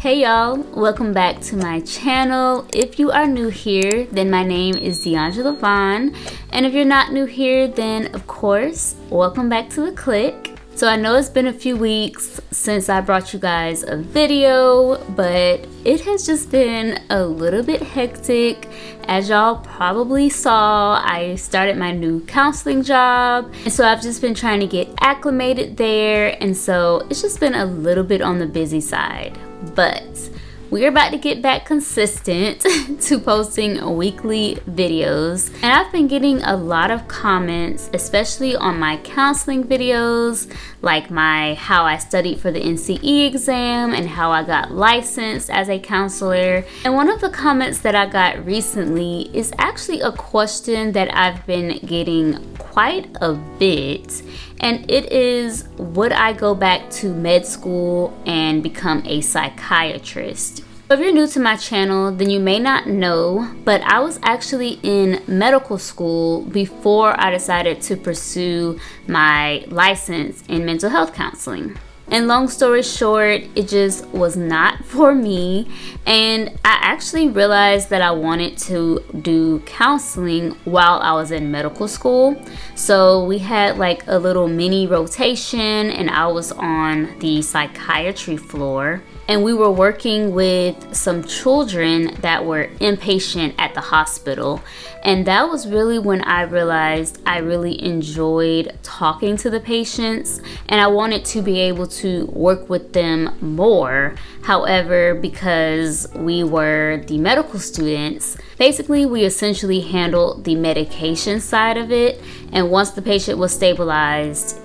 Hey y'all, welcome back to my channel. If you are new here, then my name is D'Angela Vaughn, and if you're not new here, then of course, welcome back to the click. So I know it's been a few weeks since I brought you guys a video, but it has just been a little bit hectic. As y'all probably saw, I started my new counseling job, and so I've just been trying to get acclimated there, and so it's just been a little bit on the busy side. But we're about to get back consistent to posting weekly videos, and I've been getting a lot of comments, especially on my counseling videos, like my how I studied for the NCE exam and how I got licensed as a counselor. And one of the comments that I got recently is actually a question that I've been getting quite a bit, and it is, would I go back to med school and become a psychiatrist? So if you're new to my channel, then you may not know, but I was actually in medical school before I decided to pursue my license in mental health counseling. And long story short, it just was not for me. And I actually realized that I wanted to do counseling while I was in medical school. So we had like a little mini rotation, and I was on the psychiatry floor. And we were working with some children that were inpatient at the hospital. And that was really when I realized I really enjoyed talking to the patients, and I wanted to be able to work with them more. However, because we were the medical students, basically we essentially handled the medication side of it. And once the patient was stabilized,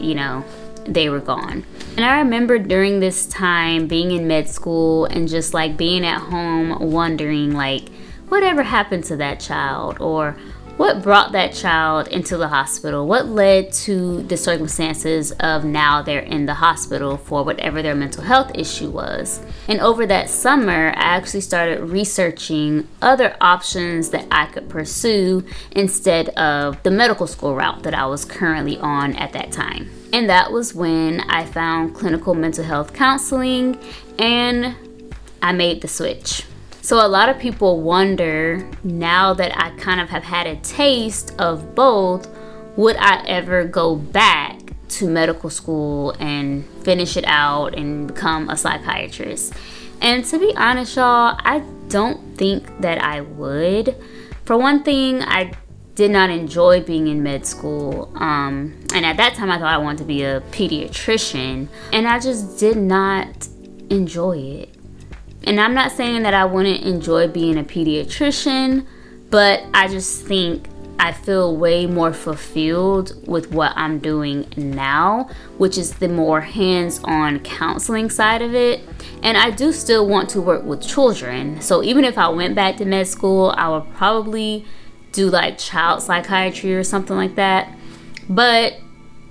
they were gone. And I remember during this time being in med school and just like being at home wondering like, whatever happened to that child, or what brought that child into the hospital? What led to the circumstances of now they're in the hospital for whatever their mental health issue was? And over that summer, I actually started researching other options that I could pursue instead of the medical school route that I was currently on at that time. And that was when I found clinical mental health counseling, and I made the switch. So a lot of people wonder, now that I kind of have had a taste of both, would I ever go back to medical school and finish it out and become a psychiatrist? And to be honest, y'all, I don't think that I would. For one thing, I did not enjoy being in med school. And at that time, I thought I wanted to be a pediatrician, and I just did not enjoy it. And I'm not saying that I wouldn't enjoy being a pediatrician, but I just think I feel way more fulfilled with what I'm doing now, which is the more hands-on counseling side of it. And I do still want to work with children. So even if I went back to med school, I would probably do like child psychiatry or something like that. But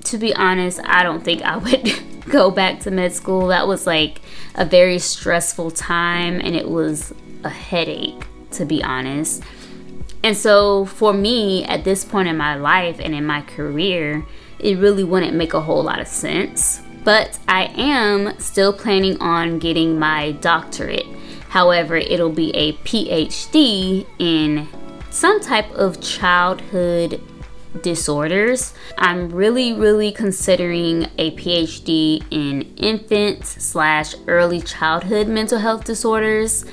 to be honest, I don't think I would go back to med school. That was like a very stressful time, and it was a headache, to be honest. And so for me, at this point in my life and in my career, it really wouldn't make a whole lot of sense. But I am still planning on getting my doctorate. However, it'll be a PhD in some type of childhood disorders. I'm really considering a PhD in infant/early childhood mental health disorders.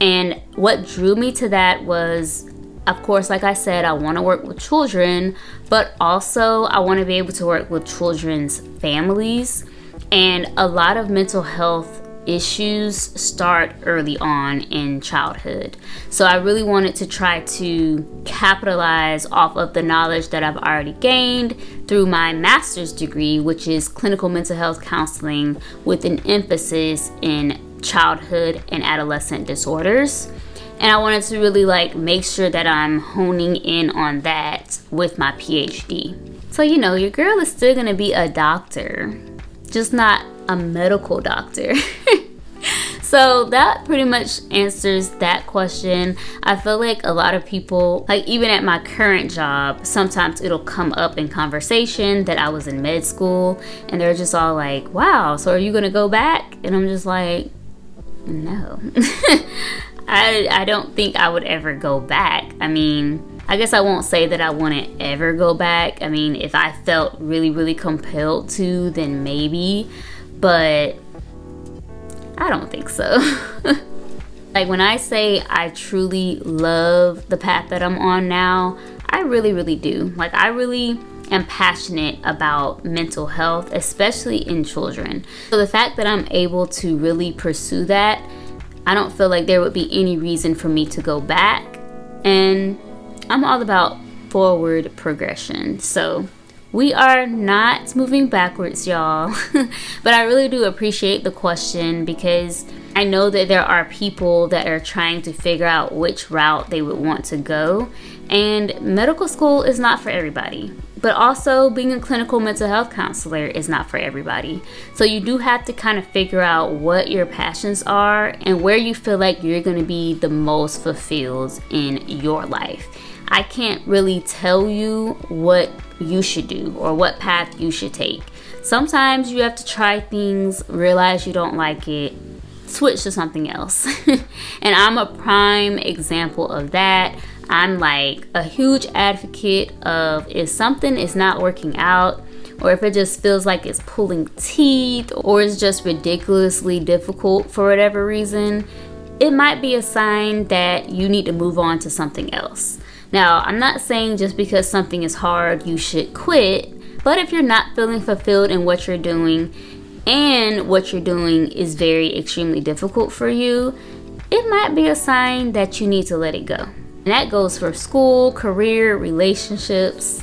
And what drew me to that was, of course, like I said, I want to work with children, but also I want to be able to work with children's families. And a lot of mental health issues start early on in childhood. So I really wanted to try to capitalize off of the knowledge that I've already gained through my master's degree, which is clinical mental health counseling with an emphasis in childhood and adolescent disorders. And I wanted to really make sure that I'm honing in on that with my PhD. So your girl is still gonna be a doctor, just not a medical doctor. So that pretty much answers that question. I feel like a lot of people, even at my current job, sometimes it'll come up in conversation that I was in med school, and they're just all like, wow, so are you gonna go back? And I'm just like, No. I don't think I would ever go back. I mean, I guess I won't say that I wouldn't ever go back. I mean, if I felt really compelled to, then maybe, but I don't think so. Like, when I say I truly love the path that I'm on now, I really do. Like, I really am passionate about mental health, especially in children. So the fact that I'm able to really pursue that, I don't feel like there would be any reason for me to go back. And I'm all about forward progression. So we are not moving backwards, y'all. But I really do appreciate the question, because I know that there are people that are trying to figure out which route they would want to go. And medical school is not for everybody. But also, being a clinical mental health counselor is not for everybody. So you do have to kind of figure out what your passions are and where you feel like you're going to be the most fulfilled in your life. I can't really tell you what you should do or what path you should take. Sometimes you have to try things, realize you don't like it, switch to something else. And I'm a prime example of that. I'm like a huge advocate of, if something is not working out, or if it just feels like it's pulling teeth, or it's just ridiculously difficult for whatever reason, it might be a sign that you need to move on to something else. Now, I'm not saying just because something is hard, you should quit, but if you're not feeling fulfilled in what you're doing, and what you're doing is very extremely difficult for you, it might be a sign that you need to let it go. And that goes for school, career, relationships,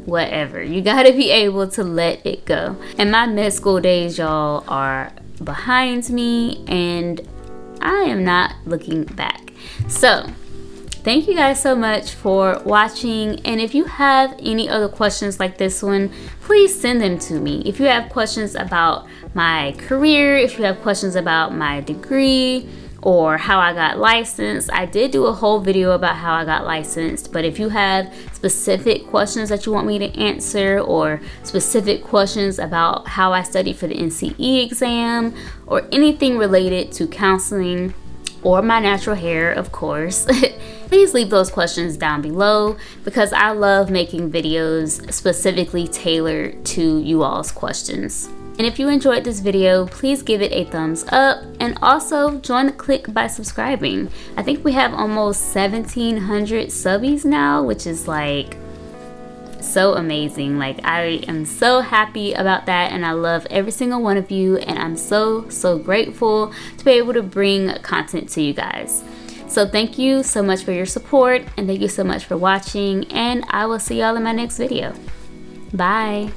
whatever. You gotta be able to let it go. And my med school days, y'all, are behind me, and I am not looking back. So thank you guys so much for watching. And if you have any other questions like this one, please send them to me. If you have questions about my career, if you have questions about my degree, or how I got licensed. I did do a whole video about how I got licensed, but if you have specific questions that you want me to answer, or specific questions about how I studied for the NCE exam, or anything related to counseling or my natural hair, of course, please leave those questions down below, because I love making videos specifically tailored to you all's questions. And if you enjoyed this video, please give it a thumbs up, and also join the clique by subscribing. I think we have almost 1,700 subbies now, which is like so amazing. Like, I am so happy about that, and I love every single one of you, and I'm so grateful to be able to bring content to you guys. So thank you so much for your support, and thank you so much for watching, and I will see y'all in my next video. Bye.